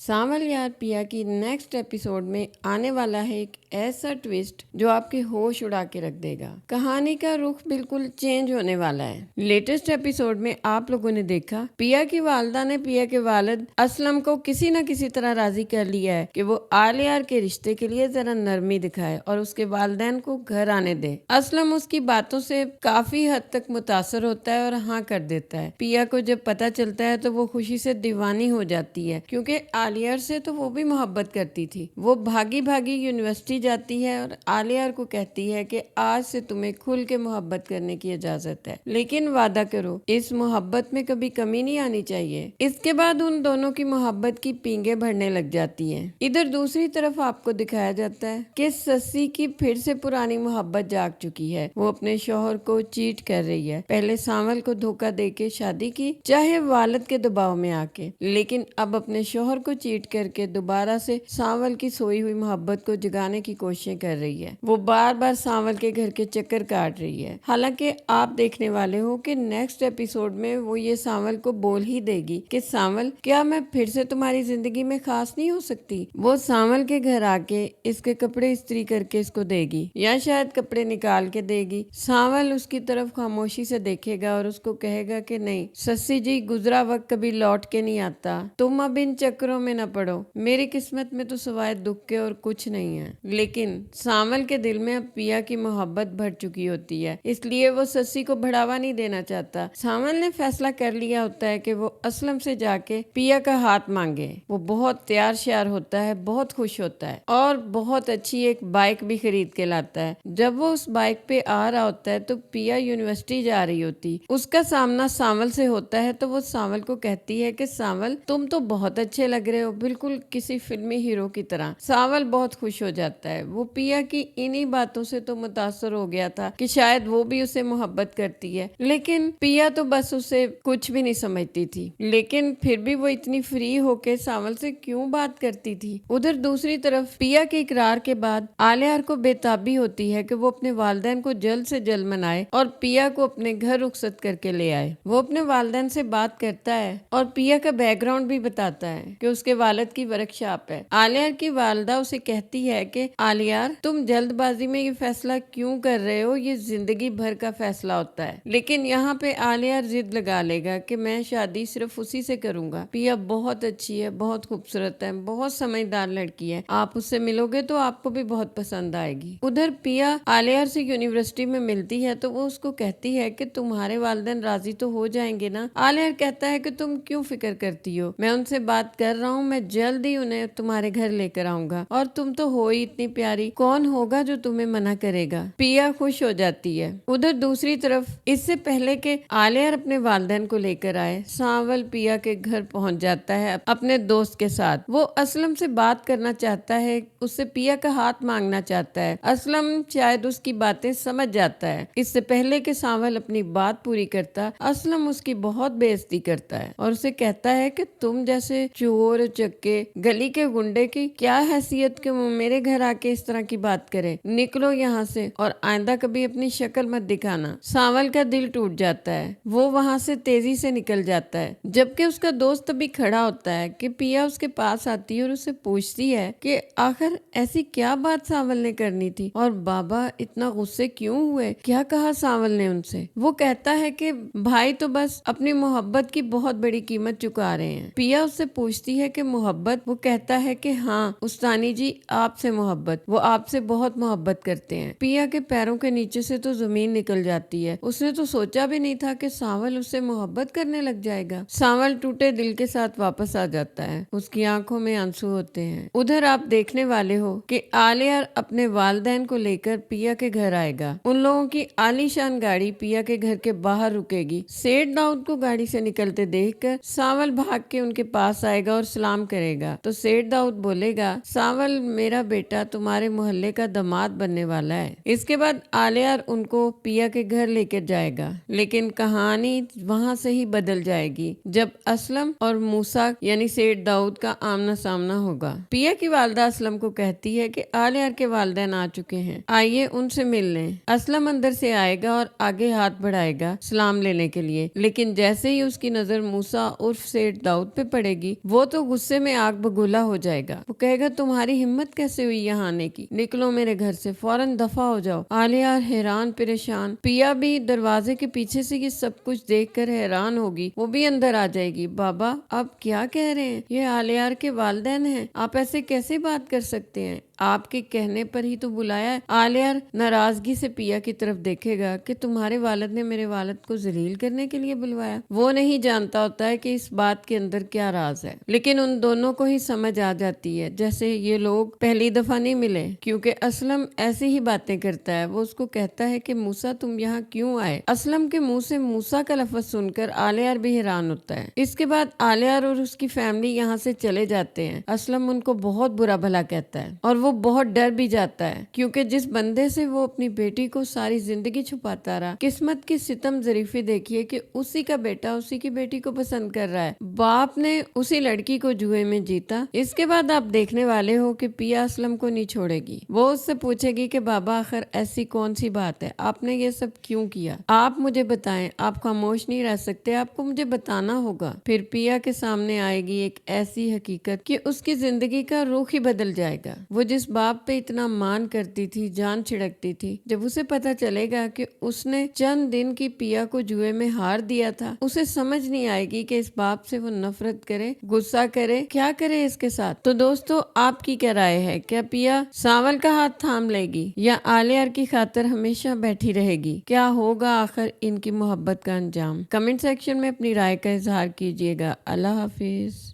सावल यार पिया की नेक्स्ट एपिसोड में आने वाला है एक ऐसा ट्विस्ट जो आपके होश उड़ा के रख देगा। कहानी का रुख बिल्कुल चेंज होने वाला है। लेटेस्ट एपिसोड में आप लोगों ने देखा पिया की वालदा ने पिया के वालिद असलम को किसी न किसी तरह राजी कर लिया है कि वो आलियार के रिश्ते के लिए जरा नरमी दिखाए और उसके वालिदैन को घर आने दे। असलम उसकी बातों से काफी हद तक मुतासर होता है और हाँ कर देता है। पिया को जब पता चलता है तो वो खुशी से दीवानी हो जाती है क्योंकि आलियार से तो वो भी मोहब्बत करती थी। वो भागी भागी यूनिवर्सिटी जाती है और आलियार को कहती है कि आज से तुम्हें खुल के मोहब्बत करने की इजाजत है, लेकिन वादा करो इस मोहब्बत में कभी कमी नहीं आनी चाहिए। इसके बाद उन दोनों की मोहब्बत की पींगे भरने लग जाती हैं। इधर दूसरी तरफ आपको दिखाया जाता है कि सस्सी की फिर से पुरानी मोहब्बत जाग चुकी है। वो अपने शौहर को चीट कर रही है। पहले सावल को धोखा देके शादी की, चाहे वालिद के दबाव में आके, लेकिन अब अपने शौहर को चीट करके दोबारा से सावल की सोई हुई मोहब्बत को जगाने की कोशिशें कर रही है। वो बार बार सावल के घर के चक्कर काट रही है। हालांकि आप देखने वाले हो कि नेक्स्ट एपिसोड में वो ये सावल को बोल ही देगी कि सावल क्या मैं फिर से तुम्हारी जिंदगी में खास नहीं हो सकती। वो सावल के घर आके इसके कपड़े इस्त्री करके इसको देगी या शायद कपड़े निकाल के देगी। सावल उसकी तरफ खामोशी से देखेगा और उसको कहेगा कि नहीं सस्सी जी, गुजरा वक्त कभी लौट के नहीं आता, तुम अब इन चक्करों में न पड़ो, मेरी किस्मत में तो सिवाय दुख के और कुछ नहीं है। लेकिन सावल के दिल में अब पिया की मोहब्बत भर चुकी होती है, इसलिए वो सस्सी को बढ़ावा नहीं देना चाहता। सावल ने फैसला कर लिया होता है कि वो असलम से जाके पिया का हाथ मांगे। वो बहुत तैयार श्यार होता है, बहुत खुश होता है और बहुत अच्छी एक बाइक भी खरीद के लाता है। जब वो उस बाइक पे आ रहा होता है तो पिया यूनिवर्सिटी जा रही होती, उसका सामना सावल से होता है तो वो सावल को कहती है कि सावल तुम तो बहुत अच्छे लग रहे हो, बिल्कुल किसी फिल्मी हीरो की तरह। सावल बहुत खुश हो जाता है। वो पिया की इन्हीं बातों से तो मुतासर हो गया था कि शायद वो भी उसे मोहब्बत करती है, लेकिन पिया तो बस उसे कुछ भी नहीं समझती थी। लेकिन फिर भी वो इतनी फ्री होके सावल से क्यों बात करती थी। उधर दूसरी तरफ पिया के इकरार के बाद आलियार को बेताबी होती है कि वो अपने वालिदैन को जल्द से जल्द मनाए और पिया को अपने घर रुखसत करके ले आए। वो अपने वालिदैन से बात करता है और पिया का बैकग्राउंड भी बताता है कि उसके वालिद की वर्कशॉप है। आलियार की वालिदा उसे कहती है कि आलियार तुम जल्दबाजी में ये फैसला क्यों कर रहे हो, ये जिंदगी भर का फैसला होता है। लेकिन यहाँ पे आलियार जिद लगा लेगा कि मैं शादी सिर्फ उसी से करूंगा। पिया बहुत अच्छी है, बहुत खूबसूरत है, बहुत समझदार लड़की है, आप उससे मिलोगे तो आपको भी बहुत पसंद आएगी। उधर पिया आलियार से यूनिवर्सिटी में मिलती है तो वो उसको कहती है कि तुम्हारे वालिदैन राजी तो हो जाएंगे ना। आलियार कहता है कि तुम क्यों फिक्र करती हो, मैं उनसे बात कर रहा हूँ, मैं जल्द ही उन्हें तुम्हारे घर लेकर आऊंगा और तुम तो हो ही इतनी प्यारी, कौन होगा जो तुम्हें मना करेगा। पिया खुश हो जाती है। उधर दूसरी तरफ इससे पहले कि आलियार अपने वालिदैन को लेकर आए, सावल पिया के घर पहुंच जाता है अपने दोस्त के साथ। वो असलम से बात करना चाहता है, उससे पिया का हाथ मांगना चाहता है। असलम शायद उसकी बातें समझ जाता है। इससे पहले कि सावल अपनी बात पूरी करता, असलम उसकी बहुत बेइज्जती करता है और उसे कहता है कि तुम जैसे चोर चक्के गली के गुंडे की क्या हैसियत कि वो मेरे घर आके इस तरह की बात करे, निकलो यहाँ से और आइंदा कभी अपनी शक्ल मत दिखाना। सावल का दिल टूट जाता है, वो वहाँ से तेजी से निकल जाता है, जबकि उसका दोस्त अभी खड़ा होता है कि पिया उसके पास आती है और उससे पूछती है कि आखिर ऐसी क्या बात सावल ने करनी थी और बाबा इतना गुस्से क्यों हुए, क्या कहा सावल ने उनसे। वो कहता है कि भाई तो बस अपनी मोहब्बत की बहुत बड़ी कीमत चुका रहे हैं। पिया उससे पूछती है कि मोहब्बत, वो कहता है कि हाँ उस्तानी जी आपसे मोहब्बत, वो आपसे बहुत मोहब्बत करते हैं। पिया के पैरों के नीचे से तो जमीन निकल जाती है। उसने तो सोचा भी नहीं था कि सावल उससे मोहब्बत करने लग जाएगा। सावल टूटे दिल के साथ वापस आ जाता है, उसकी आंखों में आंसू होते हैं। उधर आप देखने वाले हो कि आलियार अपने वालिदैन को लेकर पिया के घर आएगा। उन लोगों की आलीशान गाड़ी पिया के घर के बाहर रुकेगी। सेठ दाऊद को गाड़ी से निकलते देखकर सावल भाग के उनके पास आएगा और सलाम करेगा तो सेठ दाऊद बोलेगा सावल मेरा बेटा तुम्हारे मोहल्ले का दामाद बनने वाला है। इसके बाद आलियार उनको पिया के घर लेकर जाएगा, लेकिन कहानी वहां से ही बदल जाएगी जब असलम और मूसा यानी सेठ दाऊद का आमना सामना होगा। पिया की वालिदा असलम को कहती है कि आलियार के वालिदैन आ चुके हैं, आइए उनसे मिल लें। असलम अंदर से आएगा और आगे हाथ बढ़ाएगा सलाम लेने के लिए, लेकिन जैसे ही उसकी नजर मूसा उर्फ सेठ दाऊद पे पड़ेगी वो तो गुस्से में आग बगोला हो जाएगा। वो कहेगा तुम्हारी हिम्मत कैसे हुई यहाँ आने की, निकलो मेरे घर से, फौरन दफा हो जाओ। आलिया हैरान परेशान, पिया भी दरवाजे के पीछे से ये सब कुछ देखकर हैरान होगी, वो भी अंदर आ जाएगी। बाबा आप क्या कह रहे हैं, ये आलियार के वालिदैन हैं, आप ऐसे कैसे बात कर सकते हैं, आपके कहने पर ही तो बुलाया है। आलियार नाराजगी से पिया की तरफ देखेगा कि तुम्हारे वालिद ने मेरे वालिद को जलील करने के लिए बुलवाया। वो नहीं जानता होता है कि इस बात के अंदर क्या राज है, लेकिन उन दोनों को ही समझ आ जाती है जैसे ये लोग पहली दफा नहीं मिले, क्योंकि असलम ऐसी ही बातें करता है। वो उसको कहता है कि मूसा तुम यहाँ क्यों आए। असलम के मुंह से मूसा का लफ्ज सुनकर आलियार भी हैरान होता है। इसके बाद आलियार और उसकी फैमिली यहाँ से चले जाते हैं। असलम उनको बहुत बुरा भला कहता है और वो बहुत डर भी जाता है, क्योंकि जिस बंदे से वो अपनी बेटी को सारी जिंदगी छुपाता रहा, किस्मत की सितम ज़रीफी देखिए कि उसी का बेटा उसी की बेटी को पसंद कर रहा है। बाप ने उसी लड़की को जुए में जीता। इसके बाद आप देखने वाले हो कि पिया असलम को नहीं छोड़ेगी। वो उससे पूछेगी कि बाबा आखिर ऐसी कौन सी बात है, आपने ये सब क्यों किया, आप मुझे बताएं, आप खामोश नहीं रह सकते, आपको मुझे बताना होगा। फिर पिया के सामने आएगी एक ऐसी हकीकत कि उसकी जिंदगी का रुख ही बदल जाएगा। वो जिस बाप पे इतना मान करती थी, जान छिड़कती थी, जब उसे पता चलेगा कि उसने चंद दिन की पिया को जुए में हार दिया था, उसे समझ नहीं आएगी कि इस बाप से वो नफरत करे, गुस्सा करे, क्या करे इसके साथ। तो दोस्तों आपकी क्या राय है, क्या पिया सांवल का हाथ थाम लेगी या आलियार की खातिर हमेशा बैठी रहेगी? क्या होगा आखिर इनकी मोहब्बत का अंजाम? कमेंट सेक्शन में अपनी राय का इजहार कीजिएगा। अल्लाह हाफिज।